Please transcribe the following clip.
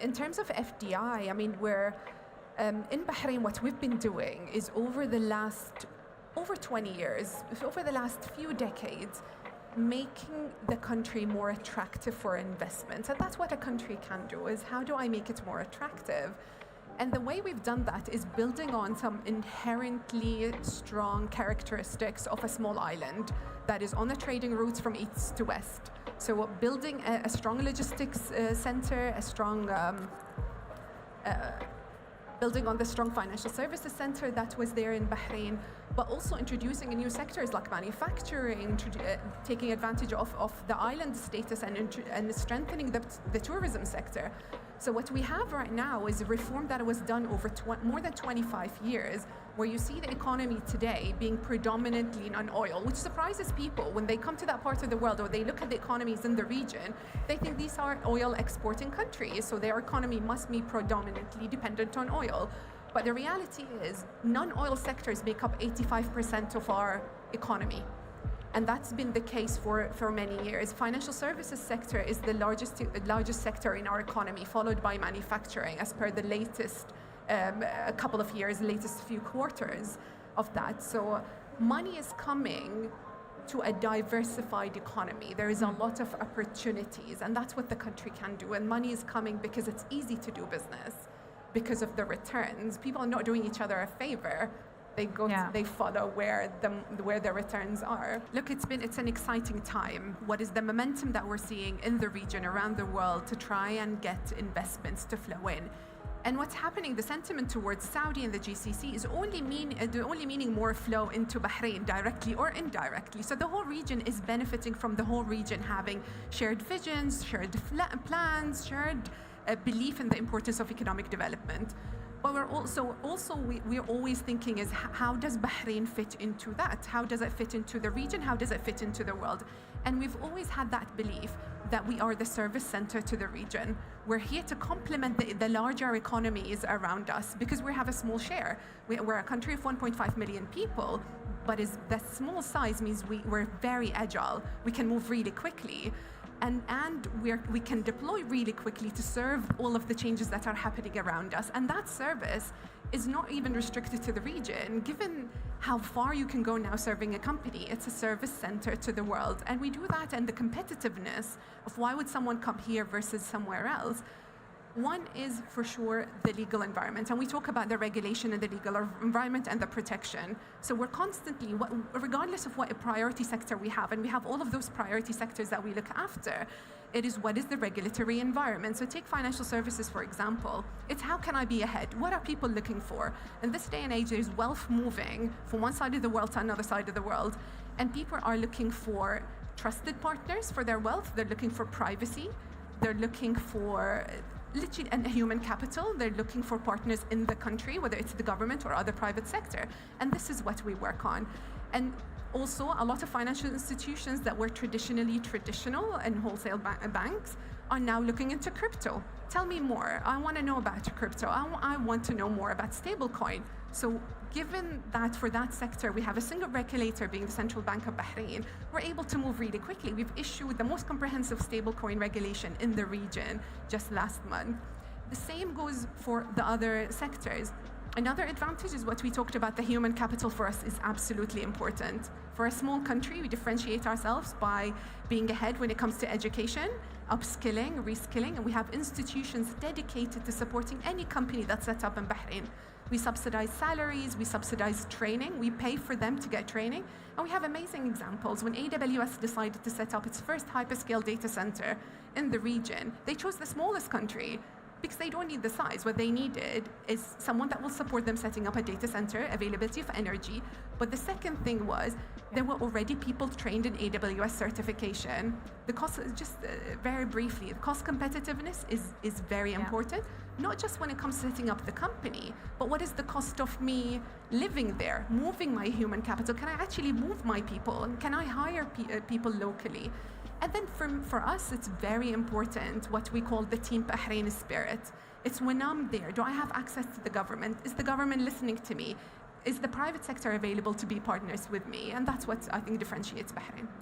In terms of FDI, I mean, we're in Bahrain, what we've been doing is over 20 years, over the last few decades, making the country more attractive for investments. And that's what a country can do, is how do I make it more attractive? And the way we've done that is building on some inherently strong characteristics of a small island that is on the trading routes from east to west. So building a strong logistics center, building on the strong financial services center that was there in Bahrain, but also introducing new sectors like manufacturing, taking advantage of the island status and strengthening the tourism sector. So what we have right now is a reform that was done over more than 25 years, where you see the economy today being predominantly on oil, which surprises people when they come to that part of the world or they look at the economies in the region. They think these are oil exporting countries, so their economy must be predominantly dependent on oil. But the reality is non-oil sectors make up 85% of our economy. And that's been the case for many years. Financial services sector is the largest sector in our economy, followed by manufacturing, as per the latest couple of years, latest few quarters of that. So money is coming to a diversified economy. There is a lot of opportunities, and that's what the country can do. And money is coming because it's easy to do business, because of the returns. People are not doing each other a favor. They follow where the returns are. Look, it's an exciting time. What is the momentum that we're seeing in the region, around the world, to try and get investments to flow in? And what's happening, the sentiment towards Saudi and the GCC is only meaning more flow into Bahrain, directly or indirectly. So the whole region is benefiting from the whole region having shared visions, shared plans, shared belief in the importance of economic development. But we're always thinking is, how does Bahrain fit into that? How does it fit into the region? How does it fit into the world? And we've always had that belief that we are the service center to the region. We're here to complement the larger economies around us, because we have a small share. We're a country of 1.5 million people, but that small size means we're very agile. We can move really quickly. And we can deploy really quickly to serve all of the changes that are happening around us. And that service is not even restricted to the region. Given how far you can go now serving a company, it's a service center to the world. And we do that, and the competitiveness of why would someone come here versus somewhere else. One is for sure the legal environment, and we talk about the regulation and the legal environment and the protection. So we're constantly, regardless of what a priority sector we have, and we have all of those priority sectors that we look after, it is what is the regulatory environment. So take financial services, for example. It's how can I be ahead? What are people looking for? In this day and age, there's wealth moving from one side of the world to another side of the world, and people are looking for trusted partners for their wealth. They're looking for privacy. They're looking for literally and human capital. They're looking for partners in the country, whether it's the government or other private sector. And this is what we work on. And also, a lot of financial institutions that were traditional and wholesale banks are now looking into crypto. Tell me more. I want to know about crypto. I want to know more about stablecoin. So given that for that sector, we have a single regulator being the Central Bank of Bahrain, we're able to move really quickly. We've issued the most comprehensive stablecoin regulation in the region just last month. The same goes for the other sectors. Another advantage is what we talked about, the human capital for us is absolutely important. For a small country, we differentiate ourselves by being ahead when it comes to education, upskilling, reskilling, and we have institutions dedicated to supporting any company that's set up in Bahrain. We subsidize salaries, we subsidize training, we pay for them to get training, and we have amazing examples. When AWS decided to set up its first hyperscale data center in the region, they chose the smallest country, because they don't need the size. What they needed is someone that will support them setting up a data center, availability of energy. But the second thing was, there were already people trained in AWS certification. The cost, just very briefly, the cost competitiveness is very important, not just when it comes to setting up the company, but what is the cost of me living there, moving my human capital? Can I actually move my people? Can I hire people locally? And then for us, it's very important what we call the Team Bahrain spirit. It's when I'm there, do I have access to the government? Is the government listening to me? Is the private sector available to be partners with me? And that's what I think differentiates Bahrain.